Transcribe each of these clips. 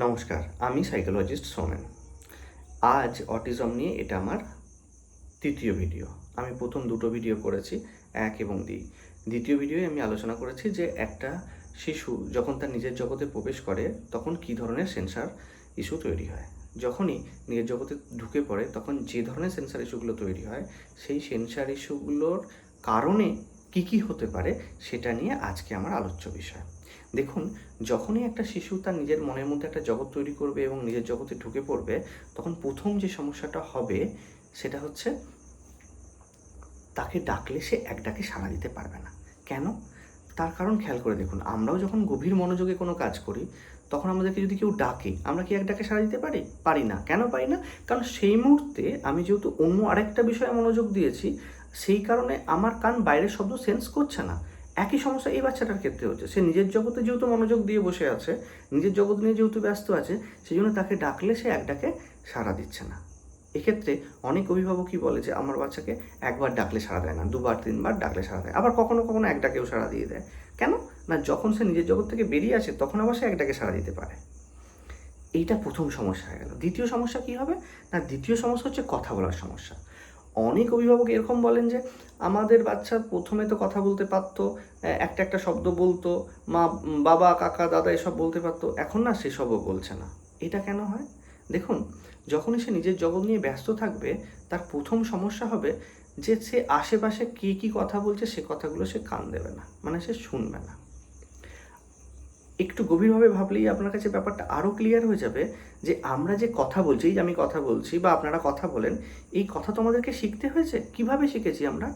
নমস্কার, আমি সাইকোলজিস্ট সোমেন। আজ অটিজম নিয়ে এটা আমার তৃতীয় ভিডিও। আমি প্রথম দুটো ভিডিও করেছি, 1 এবং 2। দ্বিতীয় ভিডিওয় আমি আলোচনা করেছি যে একটা শিশু যখন তার নিজের জগতে প্রবেশ করে তখন কী ধরনের সেন্সার ইস্যু তৈরি হয়। যখনই নিজের জগতে ঢুকে পড়ে তখন যে ধরনের সেন্সার ইস্যুগুলো তৈরি হয় সেই সেন্সার ইস্যুগুলোর কারণে কী হতে পারে সেটা নিয়ে আজকে আমার আলোচ্য বিষয়। দেখুন, যখনই একটা শিশু তার নিজের মনের মধ্যে একটা জগৎ তৈরি করবে এবং নিজের জগতে ঢুকে পড়বে তখন প্রথম যে সমস্যাটা হবে সেটা হচ্ছে তাকে ডাকলে সে এক ডাকে সাড়া দিতে পারবে না। কেন? তার কারণ খেয়াল করে দেখুন, আমরাও যখন গভীর মনোযোগে কোনো কাজ করি তখন আমাদেরকে যদি কেউ ডাকে আমরা কি এক ডাকে সাড়া দিতে পারি? পারি না। কেন পারি না? কারণ সেই মুহূর্তে আমি যেহেতু অন্য আরেকটা বিষয়ে মনোযোগ দিয়েছি, সেই কারণে আমার কান বাইরের শব্দ সেন্স করছে না। একই সমস্যা এই বাচ্চাটার ক্ষেত্রে হচ্ছে। সে নিজের জগতে যেহেতু মনোযোগ দিয়ে বসে আছে, নিজের জগৎ নিয়ে যেহেতু ব্যস্ত আছে, সেই জন্য তাকে ডাকলে সে এক ডাকে সাড়া দিচ্ছে না। এক্ষেত্রে অনেক অভিভাবকই বলে যে আমার বাচ্চাকে একবার ডাকলে সাড়া দেয় না, 2-3বার ডাকলে সাড়া দেয়, আবার কখনো কখনো এক ডাকেও সাড়া দিয়ে দেয়। কেন? না, যখন সে নিজের জগৎ থেকে বেরিয়ে আসে তখন আবার সে এক ডাকে সাড়া দিতে পারে। এইটা প্রথম সমস্যা হয়ে গেল। দ্বিতীয় সমস্যা কী হবে? না, দ্বিতীয় সমস্যা হচ্ছে কথা বলার সমস্যা। অনেক অভিভাবক এরকম বলেন যে আমাদের বাচ্চা প্রথমে তো কথা বলতে পারতো, একটা একটা শব্দ বলতো, মা, বাবা, কাকা, দাদা এসব বলতে পারতো, এখন না সেসবও বলছে না। এটা কেন হয়? দেখুন, যখনই সে নিজের জগৎ নিয়ে ব্যস্ত থাকবে তার প্রথম সমস্যা হবে যে সে আশেপাশে কে কী কথা বলছে সে কথাগুলো সে কান দেবে না, মানে সে শুনবে না। একটু গভীরভাবে ভাবলেই আপনার কাছে ব্যাপারটা আরও ক্লিয়ার হয়ে যাবে যে আমরা যে কথা বলছি, এই যে আমি কথা বলছি বা আপনারা কথা বলেন, এই কথা তো আমাদেরকে শিখতে হয়েছে। কিভাবে শিখেছি আমরা?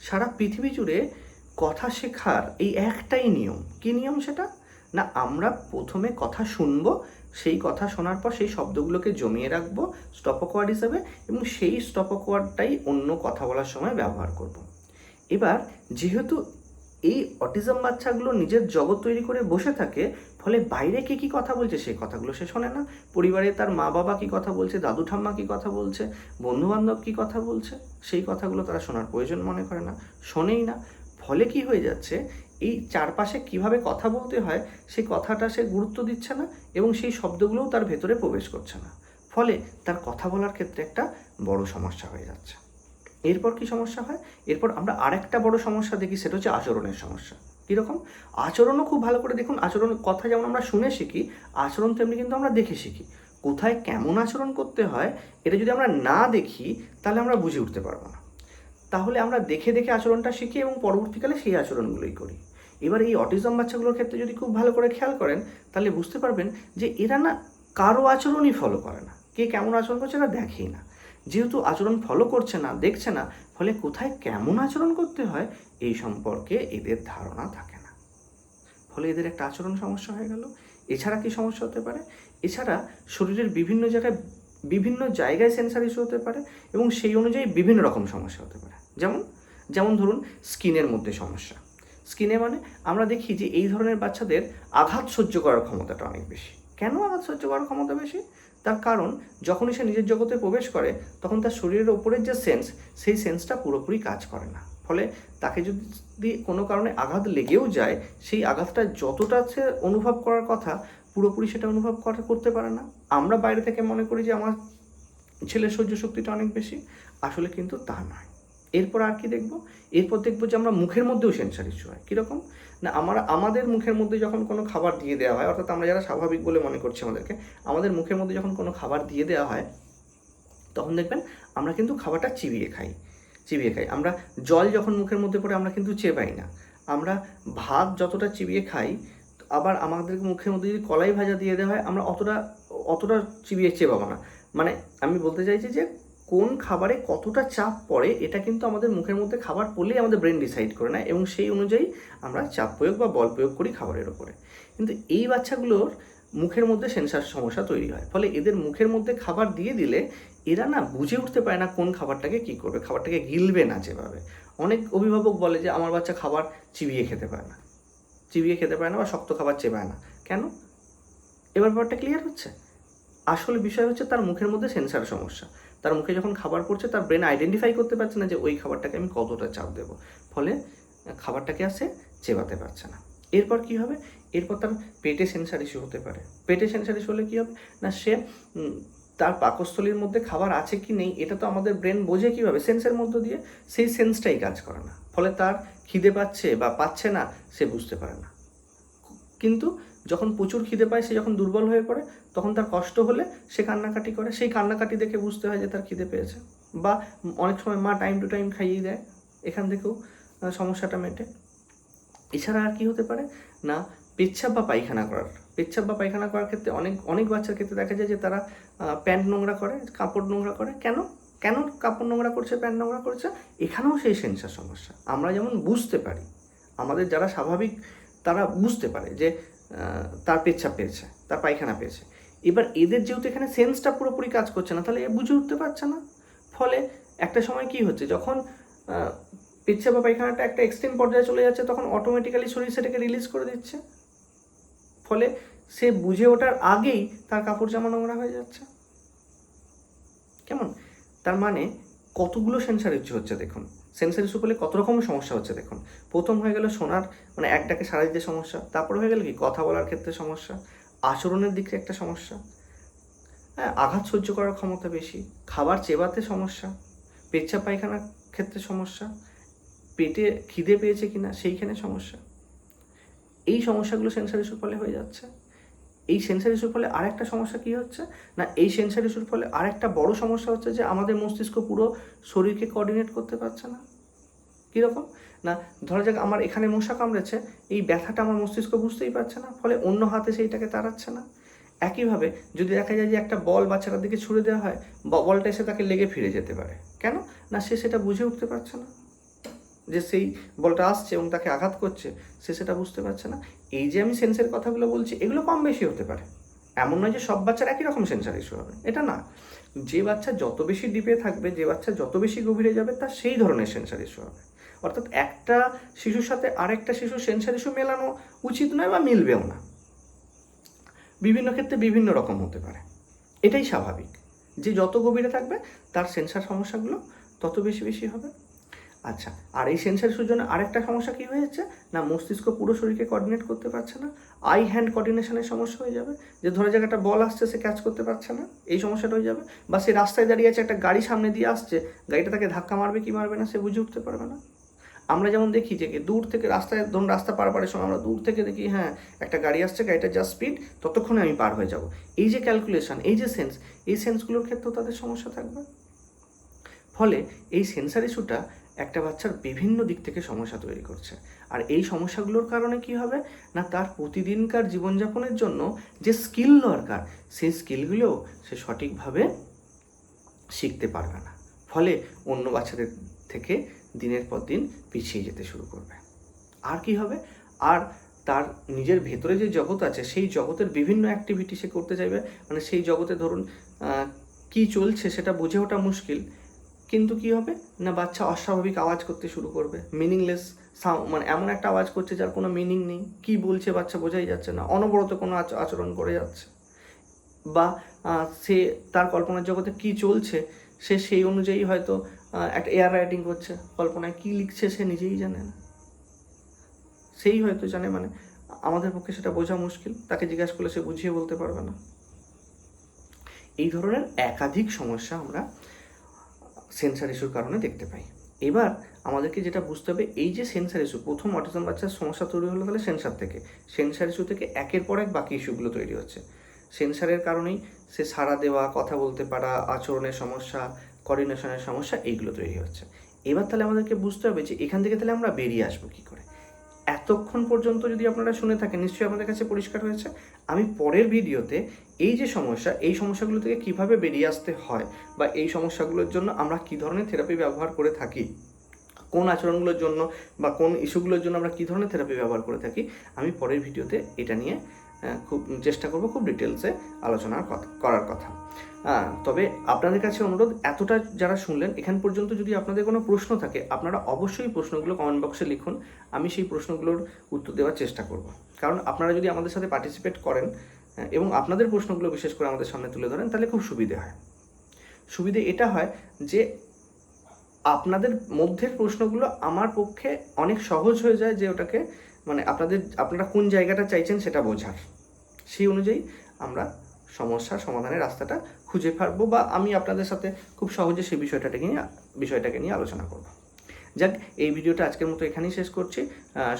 সারা পৃথিবী জুড়ে কথা শেখার এই একটাই নিয়ম। কী নিয়ম সেটা? না, আমরা প্রথমে কথা শুনবো, সেই কথা শোনার পর সেই শব্দগুলোকে জমিয়ে রাখবো স্টপক ওয়ার্ড হিসাবে, এবং সেই স্টপক ওয়ার্ডটাই অন্য কথা বলার সময় ব্যবহার করব। এবার যেহেতু এই অটিজম বাচ্চাগুলো নিজের জগৎ তৈরি করে বসে থাকে, ফলে বাইরে কে কী কথা বলছে সেই কথাগুলো সে শোনে না। পরিবারে তার মা বাবা কী কথা বলছে, দাদু ঠাম্মা কী কথা বলছে, বন্ধুবান্ধব কী কথা বলছে, সেই কথাগুলো তারা শোনার প্রয়োজন মনে করে না, শোনেই না। ফলে কি হয়ে যাচ্ছে, এই চারপাশে কিভাবে কথা বলতে হয় সেই কথাটা সে গুরুত্ব দিচ্ছে না এবং সেই শব্দগুলোও তার ভেতরে প্রবেশ করছে না। ফলে তার কথা বলার ক্ষেত্রে একটা বড় সমস্যা হয়ে যাচ্ছে। এরপর কি সমস্যা হয়? এরপর আমরা আরেকটা বড় সমস্যা দেখি, সেটা হচ্ছে আচরণের সমস্যা। কীরকম? আচরণও খুব ভালো করে দেখুন। আচরণ কথা যেমন আমরা শুনে শিখি, আচরণ তেমনি কিন্তু আমরা দেখে শিখি। কোথায় কেমন আচরণ করতে হয় এটা যদি আমরা না দেখি তাহলে আমরা বুঝে উঠতে পারবো না। তাহলে আমরা দেখে দেখে আচরণটা শিখি এবং পরবর্তীকালে সেই আচরণগুলোই করি। এবার এই অটিজম বাচ্চাগুলোর ক্ষেত্রে যদি খুব ভালো করে খেয়াল করেন তাহলে বুঝতে পারবেন যে এরা না কারো আচরণই ফলো করে না। কে কেমন আচরণ করছে এরা দেখেই না। যেহেতু আচরণ ফলো করছে না, দেখছে না, ফলে কোথায় কেমন আচরণ করতে হয় এই সম্পর্কে এদের ধারণা থাকে না। ফলে এদের একটা আচরণ সমস্যা হয়ে গেল। এছাড়া কি সমস্যা হতে পারে? এছাড়া শরীরের বিভিন্ন জায়গায় সেন্সার ইস্যু হতে পারে এবং সেই অনুযায়ী বিভিন্ন রকম সমস্যা হতে পারে। যেমন যেমন ধরুন স্কিনের মধ্যে সমস্যা। স্কিনে মানে আমরা দেখি যে এই ধরনের বাচ্চাদের আঘাত সহ্য করার ক্ষমতাটা অনেক বেশি। কেন আঘাত সহ্য করার ক্ষমতা বেশি? তার কারণ যখনই সে নিজের জগতে প্রবেশ করে তখন তার শরীরের ওপরের যে সেন্স, সেই সেন্সটা পুরোপুরি কাজ করে না। ফলে তাকে যদি কোনো কারণে আঘাত লেগেও যায়, সেই আঘাতটা যতটা সে অনুভব করার কথা পুরোপুরি সেটা অনুভব করতে পারে না। আমরা বাইরে থেকে মনে করি যে আমার ছেলের সহ্য শক্তিটা অনেক বেশি, আসলে কিন্তু তা নয়। এরপর আর কি দেখব? এরপর দেখব যে আমরা মুখের মধ্যেও সেন্সার ইস্যু হয়। কীরকম? না, আমাদের মুখের মধ্যে যখন কোনো খাবার দিয়ে দেওয়া হয়, অর্থাৎ আমরা যারা স্বাভাবিক বলে মনে করছি আমাদেরকে, আমাদের মুখের মধ্যে যখন কোনো খাবার দিয়ে দেওয়া হয় তখন দেখবেন আমরা কিন্তু খাবারটা চিবিয়ে খাই। আমরা জল যখন মুখের মধ্যে পড়ে আমরা কিন্তু চেবাই না। আমরা ভাত যতটা চিবিয়ে খাই, আবার আমাদের মুখের মধ্যে যদি কলাই ভাজা দিয়ে দেওয়া হয় আমরা অতটা চিবিয়ে চেবাবো না। মানে আমি বলতে চাইছি যে কোন খাবারে কতটা চাপ পড়ে এটা কিন্তু আমাদের মুখের মধ্যে খাবার পড়লেই আমাদের ব্রেন ডিসাইড করে নেয় এবং সেই অনুযায়ী আমরা চাপ প্রয়োগ বা বল প্রয়োগ করি খাবারের ওপরে। কিন্তু এই বাচ্চাগুলোর মুখের মধ্যে সেন্সার সমস্যা তৈরি হয়। ফলে এদের মুখের মধ্যে খাবার দিয়ে দিলে এরা না বুঝে উঠতে পারে না কোন খাবারটাকে কী করবে, খাবারটাকে গিলবে না যেভাবে। অনেক অভিভাবক বলে যে আমার বাচ্চা খাবার চিবিয়ে খেতে পারে না বা শক্ত খাবার চেবায় না। কেন? এবার ব্যাপারটা ক্লিয়ার হচ্ছে? আসল বিষয় হচ্ছে তার মুখের মধ্যে সেন্সার সমস্যা। তার মুখে যখন খাবার পড়ছে তার ব্রেন আইডেন্টিফাই করতে পারছে না যে ওই খাবারটাকে আমি কতটা চাপ দেবো, ফলে খাবারটাকে আর সে চেবাতে পারছে না। এরপর কি হবে? এরপর তার পেটে সেন্সার ইস্যু হতে পারে। পেটে সেন্সার ইস্যু হলে কী হবে না, সে তার পাকস্থলীর মধ্যে খাবার আছে কি নেই এটা তো আমাদের ব্রেন বোঝে কীভাবে, সেন্সের মধ্য দিয়ে, সেই সেন্সটাই কাজ করে না, ফলে তার খিদে পাচ্ছে বা পাচ্ছে না সে বুঝতে পারে না। কিন্তু যখন প্রচুর খিদে পায়, সে যখন দুর্বল হয়ে পড়ে, তখন তার কষ্ট হলে সে কান্নাকাটি করে, সেই কান্নাকাটি দেখে বুঝতে হয় যে তার খিদে পেয়েছে। বা অনেক সময় মা টাইম টু টাইম খাইয়ে দেয়, এখান থেকেও সমস্যাটা মেটে। এছাড়া আর কি হতে পারে না, পেচ্ছাপ বা পায়খানা করার ক্ষেত্রে অনেক বাচ্চার ক্ষেত্রে দেখা যায় যে তারা প্যান্ট নোংরা করে, কাপড় নোংরা করে। কেন কাপড় নোংরা করছে, প্যান্ট নোংরা করছে? এখানেও সেই সেন্সার সমস্যা। আমরা যেমন বুঝতে পারি, আমাদের যারা স্বাভাবিক তারা বুঝতে পারে যে তার পেচ্ছাপ পেয়েছে, তার পায়খানা পেয়েছে। এবার এদের যেহেতু এখানে সেন্সটা পুরোপুরি কাজ করছে না, তাহলে এ বুঝে উঠতে পারছে না। ফলে একটা সময় কি হচ্ছে, যখন পেচ্ছাপ বা পায়খানাটা একটা এক্সট্রিম পর্যায়ে চলে যাচ্ছে, তখন অটোমেটিক্যালি শরীর সেটাকে রিলিজ করে দিচ্ছে। ফলে সে বুঝে ওঠার আগেই তার কাপড় জামা নোংরা হয়ে যাচ্ছে। কেমন? তার মানে কতগুলো সেন্সার ইস্যু হচ্ছে দেখুন। সেন্সার ইস্যু ফলে কত রকমের সমস্যা হচ্ছে দেখুন। প্রথম হয়ে গেল শোনার, মানে এক ডাকে সাড়া দিতে সমস্যা। তারপরে হয়ে গেল কি, কথা বলার ক্ষেত্রে সমস্যা, আচরণের দিকে একটা সমস্যা, হ্যাঁ, আঘাত সহ্য করার ক্ষমতা বেশি, খাবার চেবাতে সমস্যা, পেচ্ছাপ পায়খানার ক্ষেত্রে সমস্যা, পেটে খিদে পেয়েছে কিনা সেইখানে সমস্যা। এই সমস্যাগুলো সেন্সার ইস্যুর ফলে হয়ে যাচ্ছে। এই সেন্সার ইস্যুর ফলে আরেকটা সমস্যা কী হচ্ছে না, এই সেন্সার ইস্যুর ফলে আরেকটা বড় সমস্যা হচ্ছে যে আমাদের মস্তিষ্ক পুরো শরীরকে কোঅর্ডিনেট করতে পারছে না। কীরকম না, ধরা যাক আমার এখানে মশা কামড়েছে, এই ব্যথাটা আমার মস্তিষ্ক বুঝতেই পারছে না, ফলে অন্য হাতে সেইটাকে তাড়াচ্ছে না। একইভাবে যদি দেখা যায় যে একটা বল বাচ্চাটার দিকে ছুড়ে দেওয়া হয়, বলটা এসে তাকে লেগে ফিরে যেতে পারে। কেন না, সে সেটা বুঝে উঠতে পারছে না যে সেই বলটা আসছে এবং তাকে আঘাত করছে, সে সেটা বুঝতে পারছে না। এই যে আমি সেন্সের কথাগুলো বলছি, এগুলো কম বেশি হতে পারে। এমন নয় যে সব বাচ্চার একই রকম সেন্সার ইস্যু হবে, এটা না। যে বাচ্চা যত বেশি ডিপে থাকবে, যে বাচ্চা যত বেশি গভীরে যাবে, তার সেই ধরনের সেন্সার ইস্যু হবে। অর্থাৎ একটা শিশুর সাথে আরেকটা শিশুর সেন্সার ইস্যু মেলানো উচিত নয় বা মিলবেও না। বিভিন্ন ক্ষেত্রে বিভিন্ন রকম হতে পারে, এটাই স্বাভাবিক। যে যত গভীরে থাকবে তার সেন্সার সমস্যাগুলো তত বেশি হবে। আচ্ছা, আর এই সেন্সার ইস্যুর জন্য আরেকটা সমস্যা কী হয়ে যাচ্ছে না, মস্তিষ্ক পুরো শরীরকে কোঅর্ডিনেট করতে পারছে না। আই হ্যান্ড কোঅর্ডিনেশনের সমস্যা হয়ে যাবে, যে ধরা যাক একটা বল আসছে, সে ক্যাচ করতে পারছে না, এই সমস্যাটা হয়ে যাবে। বা সে রাস্তায় দাঁড়িয়ে আছে, একটা গাড়ি সামনে দিয়ে আসছে, গাড়িটা তাকে ধাক্কা মারবে কি মারবে না সে বুঝে উঠতে পারবে না। আমরা যেমন দেখি যে দূর থেকে রাস্তায়, ধরুন রাস্তা পারাপারের সময় আমরা দূর থেকে দেখি, হ্যাঁ একটা গাড়ি আসছে, গাড়িটা যা স্পিড, ততক্ষণে আমি পার হয়ে যাব। এই যে ক্যালকুলেশন, এই যে সেন্স, এই সেন্সগুলোর ক্ষেত্রেও তাদের সমস্যা থাকবে। ফলে এই সেন্সার ইস্যুটা একটা বাচ্চার বিভিন্ন দিক থেকে সমস্যা তৈরি করছে। আর এই সমস্যাগুলোর কারণে কি হবে না, তার প্রতিদিনকার জীবনযাপনের জন্য যে স্কিল দরকার, সেই স্কিলগুলো সে সঠিকভাবে শিখতে পারবে না। ফলে অন্য বাচ্চাদের থেকে দিনের পর দিন পিছিয়ে যেতে শুরু করবে। আর কি হবে, আর তার নিজের ভেতরে যে জগৎ আছে, সেই জগতের বিভিন্ন অ্যাক্টিভিটি সে করতে চাইবে। মানে সেই জগতে ধরুন কি চলছে সেটা বুঝে ওঠা মুশকিল, কিন্তু কি হবে না, বাচ্চা অস্বাভাবিক আওয়াজ করতে শুরু করবে, মিনিংলেস সাউন্ড, মানে এমন একটা আওয়াজ করছে যার কোনো মিনিং নেই, কি বলছে বাচ্চা বোঝাই যাচ্ছে না, অনবরত কোনো আচরণ করে যাচ্ছে। বা সে তার কল্পনার জগতে কি চলছে, সে সেই অনুযায়ী হয়তো একটা এয়ার রাইটিং করছে, কল্পনায় কি লিখছে সে নিজেই জানে না, সেই হয়তো জানে, মানে আমাদের পক্ষে সেটা বোঝা মুশকিল, তাকে জিজ্ঞাসা করলে সে বুঝিয়ে বলতে পারবে না। এই ধরনের একাধিক সমস্যা আমরা সেন্সার ইস্যুর কারণে দেখতে পাই। এবার আমাদেরকে যেটা বুঝতে হবে, এই যে সেন্সার ইস্যু, প্রথম অটিজম বাচ্চার সমস্যা তৈরি হলো তাহলে সেন্সার ইস্যু থেকে একের পর এক বাকি ইস্যুগুলো তৈরি হচ্ছে। সেন্সারের কারণেই সে সাড়া দেওয়া, কথা বলতে পারা, আচরণের সমস্যা, কোঅর্ডিনেশনের সমস্যা, এইগুলো তৈরি হচ্ছে। এবার তাহলে আমাদেরকে বুঝতে হবে যে এখান থেকে তাহলে আমরা বেরিয়ে আসবো কী করে। এতক্ষণ পর্যন্ত যদি আপনারা শুনে থাকেন, নিশ্চয়ই আপনাদের কাছে পরিষ্কার হয়েছে। আমি পরের ভিডিওতে এই যে সমস্যা, এই সমস্যাগুলো থেকে কিভাবে বেরিয়ে আসতে হয়, বা এই সমস্যাগুলোর জন্য আমরা কী ধরনের থেরাপি ব্যবহার করে থাকি, কোন আচরণগুলোর জন্য বা কোন ইস্যুগুলোর জন্য আমরা কী ধরনের থেরাপি ব্যবহার করে থাকি, আমি পরের ভিডিওতে এটা নিয়ে খুব চেষ্টা করব খুব ডিটেলসে আলোচনা করার কথা। তবে আপনাদের কাছে অনুরোধ, এতটা যারা শুনলেন এখান পর্যন্ত, যদি আপনাদের কোনো প্রশ্ন থাকে আপনারা অবশ্যই প্রশ্নগুলো কমেন্ট বক্সে লিখুন, আমি সেই প্রশ্নগুলোর উত্তর দেওয়ার চেষ্টা করব। কারণ আপনারা যদি আমাদের সাথে পার্টিসিপেট করেন এবং আপনাদের প্রশ্নগুলো বিশেষ করে আমাদের সামনে তুলে ধরেন, তাহলে খুব সুবিধে হয়। সুবিধে এটা হয় যে আপনাদের মধ্যের প্রশ্নগুলো আমার পক্ষে অনেক সহজ হয়ে যায় যে ওটাকে মানে আপনারা কোন জায়গাটা চাইছেন সেটা বোঝার, সেই অনুযায়ী আমরা সমস্যার সমাধানের রাস্তাটা খুঁজে পারবো, বা আমি আপনাদের সাথে খুব সহজে সেই বিষয়টাকে নিয়ে আলোচনা করব। যাক, এই ভিডিওটা আজকের মতো এখানেই শেষ করছি।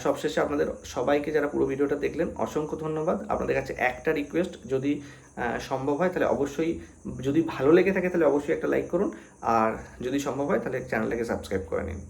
সবশেষে আপনাদের সবাইকে যারা পুরো ভিডিওটা দেখলেন অসংখ্য ধন্যবাদ। আপনাদের কাছে একটা রিকোয়েস্ট, যদি সম্ভব হয় তাহলে অবশ্যই, যদি ভালো লেগে থাকে তাহলে অবশ্যই একটা লাইক করুন, আর যদি সম্ভব হয় তাহলে চ্যানেলটাকে সাবস্ক্রাইব করে নিন।